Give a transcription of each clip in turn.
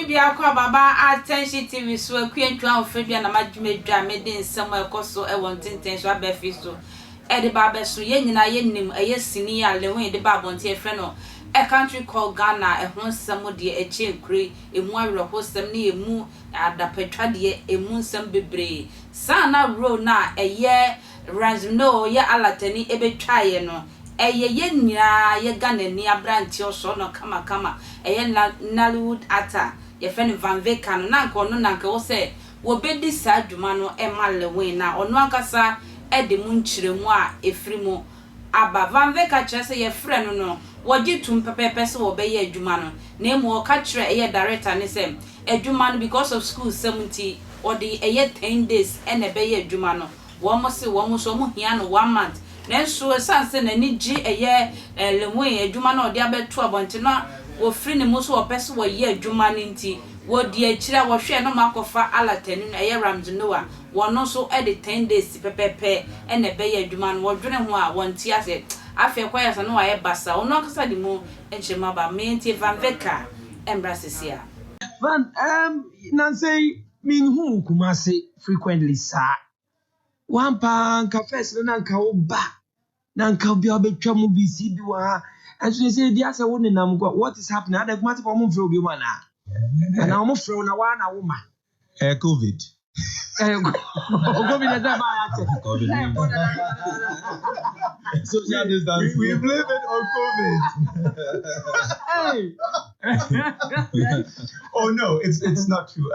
bia kwa baba attention TV so akuen twa ofebia na madwumadwa mede nsem ekoso e won tenten so abefi so e de baba so ye nyina ye nim eye sini ya Lilwin de baba onte efre no a country called Ghana e ho nsem de eche nkure emu awre ho sem ne emu adapetwa de emu nsem bebre sana ro na eye Ramsey Noah ye alatani ebetwa ye no eye ye nyina ye Ghana ni abranti oso no kama eye Nollywood actor ye friend Vicker no na nko no na nka wo se wo bedi sa adwuma no e ma Lilwin na ono akasa e de mu nkyiremu a efiri mu aba Vicker chese ye friend no wo gitum pepepe se wo be ye adwuma no na emu wo ka kire eye director ne se adwuma no because of school 70 or the eye 10 days e na be ye adwuma no wo mo se wo mo so mo hia no 1 month nenso sanse na ni gi eye Lilwin adwuma no de abeto abonte no wo free ne mo so wo pese wo ye adwuma ne nti wo di akira wo hwe no makofa alatani no eye Ramsey Noah wono so e de 10 days pepepe e na be ye adwuma no wo dwene ho a wonti ase afi kwaya sa no wa ye basa wono akasa di mu enchema ba menti Vicker embracesia van Nancy min hu kumase frequently sa one pan cafe so na nka wo ba na nka bia obetwa mu BC bi wa and so say dia say wo nenam go what is happening ada kuma tipo mo fro bi ma na na mo fro na wa na wo ma COVID COVID na ba ya social distance we blame it on COVID. Oh no, it's not true.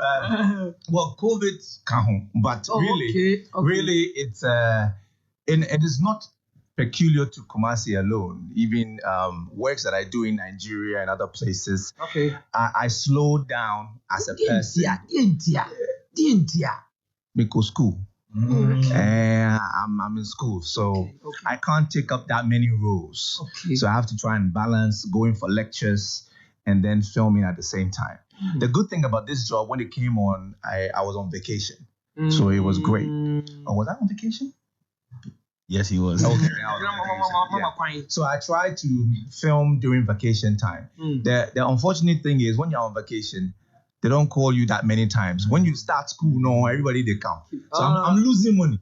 Well, COVID can't, but really it's and it is not peculiar to Kumasi alone. Even works that I do in Nigeria and other places. Okay. I slowed down as a person. India. Because school. I'm in school, so I can't take up that many roles. So I have to try and balance going for lectures and then filming at the same time. The good thing about this job, when it came on, I was on vacation, so it was great. Oh, was I on vacation? Yes, he was. Okay. Yeah. So I tried to film during vacation time. The unfortunate thing is when you're on vacation, they don't call you that many times. When you start school, no, everybody they come. So I'm losing money.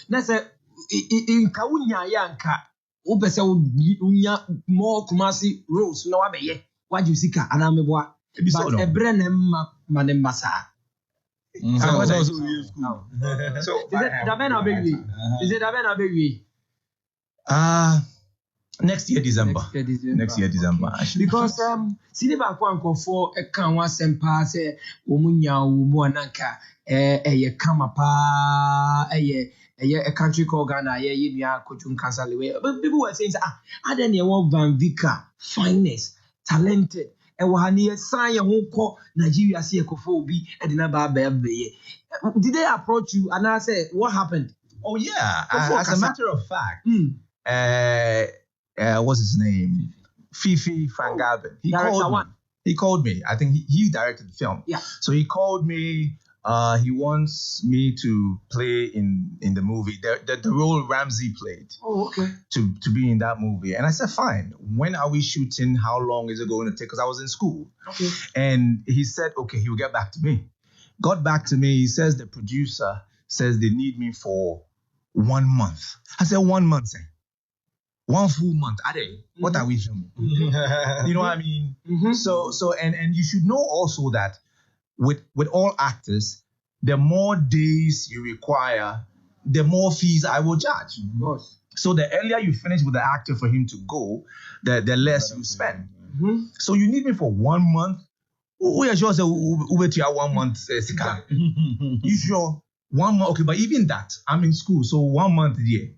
That's a in Kaunya Yanka. Upese unya more Kumasi rules. No abeye. What you see ka anamebwa. But ebrenem manembasa. So is it Daben or Baby? Is it Daben or Baby? Next year December. Next year December. Actually. Because Siniba Kwanko for a Kanwa Sempa say Umunya Umuananka a Kamapa a country called Ghana, Yimia Kojun Kansaliwe. But people were saying, I don't know Vicker, finest, talented. Wahani sign who call Nigeria see a kofobi and Naba Baby. Did they approach you and I said, what happened? Oh yeah. As a matter of fact, what's his name? Fifi Frangaben. He called me. I think he directed the film. Yeah. So he called me. He wants me to play in the movie. The role Ramsey played. Oh, okay. To be in that movie. And I said, fine. When are we shooting? How long is it going to take? Because I was in school. Okay. And he said, okay, he will get back to me. Got back to me. He says the producer says they need me for 1 month. I said, 1 month, sir. 1 full month. What are we filming? You know what I mean? So and you should know also that with all actors, the more days you require, the more fees I will charge. Of course. So the earlier you finish with the actor for him to go, the less you spend. So you need me for 1 month. We are sure over to your 1 month. You sure? 1 month? Okay, but even that, I'm in school, so 1 month a year.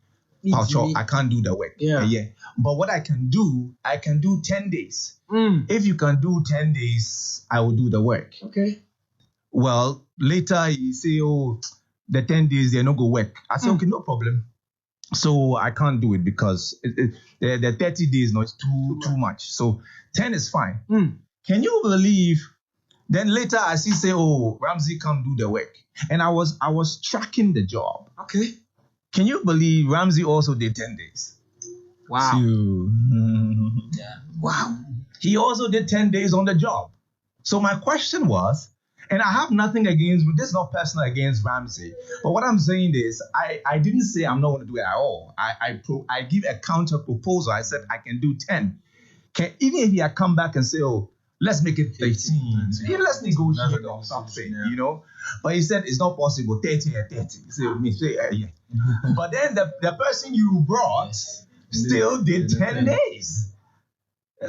I can't do the work. Yeah. But what I can do 10 days. If you can do 10 days, I will do the work. Okay. Well, later you say, oh, the 10 days, they're not going to work. I say, okay, no problem. So I can't do it because the 30 days, no, it's too much. So 10 is fine. Can you believe? Then later I say, oh, Ramsey can't do the work. And I was tracking the job. Okay. Can you believe Ramsey also did 10 days? Wow. Yeah. Wow. He also did 10 days on the job. So my question was, and I have nothing against, this is not personal against Ramsey, but what I'm saying is, I didn't say I'm not going to do it at all. I give a counter proposal. I said I can do 10. Even if he had come back and say, oh, let's make it 13. Yeah, let's negotiate or something, you know. But he said it's not possible. 30. So me say, yeah. But then the person you brought still did 10 days.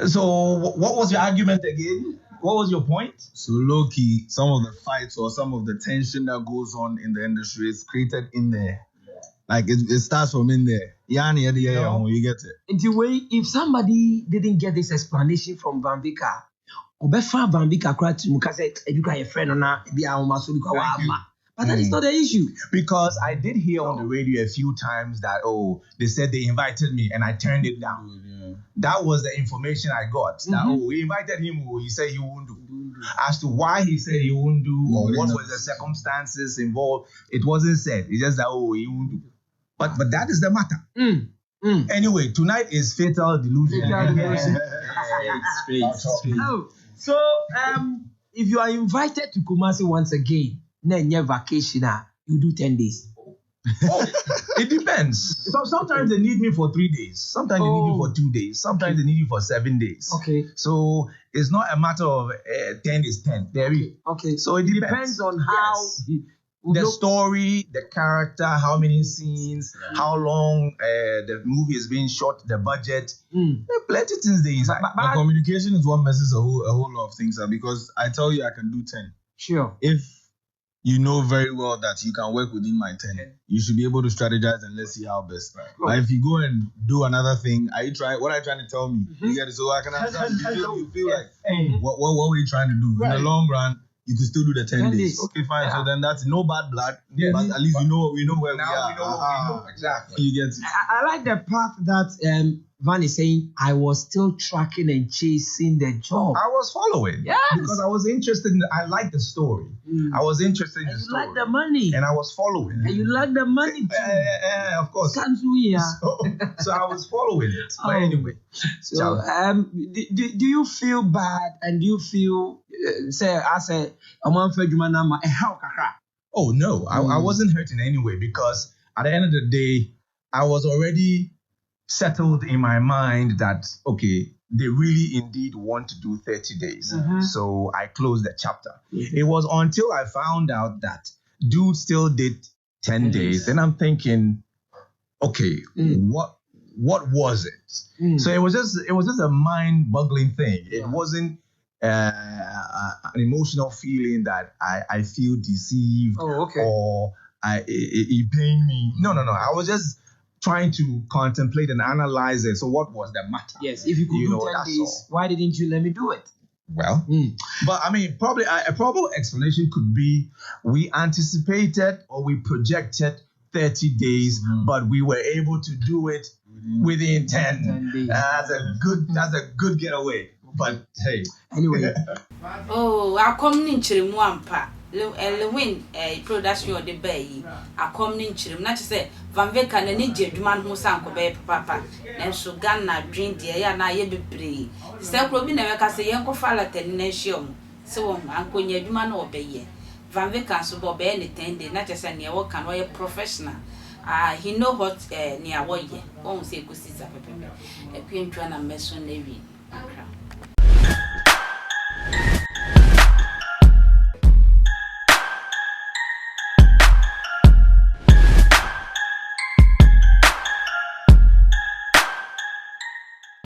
So what was your argument again? What was your point? So low-key, some of the fights or some of the tension that goes on in the industry is created in there. Like it starts from in there. Yeah, you get it. If somebody didn't get this explanation from Van Vicker, or befa Van Vicker cried to Mukase, you got a friend on that, but that is not the issue. Because I did hear on the radio a few times that, they said they invited me and I turned it down. Yeah. That was the information I got. That, we invited him, he said he wouldn't do. As to why he said he wouldn't do or what was the circumstances involved, it wasn't said. It's just that, he wouldn't do. But that is the matter. Anyway, tonight is Fatal Delusion. So, if you are invited to Kumasi once again, then your vacation, you do 10 days. It depends. So sometimes they need me for 3 days. Sometimes they need me for 2 days. Sometimes they need you for 7 days. Okay. So it's not a matter of 10 is 10. Okay. So it depends on how the story, the character, how many scenes, how long the movie is being shot, the budget. There are plenty of things there inside. But communication is what messes a whole lot of things up, because I tell you I can do 10. Sure. If you know very well that you can work within my 10, you should be able to strategize and let's see how best. Right. But if you go and do another thing, what are you trying to tell me? You get it? So I can understand. You feel like, what were you trying to do? Right. In the long run, you could still do the 10 days. Okay, fine. Yeah. So then that's no bad blood. Yeah. But at least we know where we are. We know what we know. Exactly. You get it. I like the part that Van is saying, I was still tracking and chasing the job. I was following. Yes. Because I was interested I liked the story. I was interested in the story. You like the money. And I was following. And you like the money too. Of course. So I was following it. But anyway. So do you feel bad, and do you feel oh no, I wasn't hurt in any way, because at the end of the day, I was already settled in my mind that, okay, they really indeed want to do 30 days. So I closed the chapter. It was until I found out that dude still did 10 days. Then I'm thinking, okay, what was it? So it was just a mind-boggling thing. It wasn't an emotional feeling that I feel deceived or it pained me. No. I was just trying to contemplate and analyze it. So what was the matter? Yes, if you could do 10 days, why didn't you let me do it? Well, but I mean, probably a probable explanation could be we anticipated or we projected 30 days, but we were able to do it within 10 days. That's a good getaway. But hey, anyway. I come in Chirimwampa. Lilwin production of the bay. I come in Chirim. Not to say Van Vicker and Nijay man who sank obey papa. And so Ghana drink the air na ye be bree. Self never can say Uncle Fala Tenation. So Uncle Yedman obey. Van Vicker so bob any 10 days, not just a near work and a professional. He know what near what ye won't say good sister. A queen trying to mess on Navy.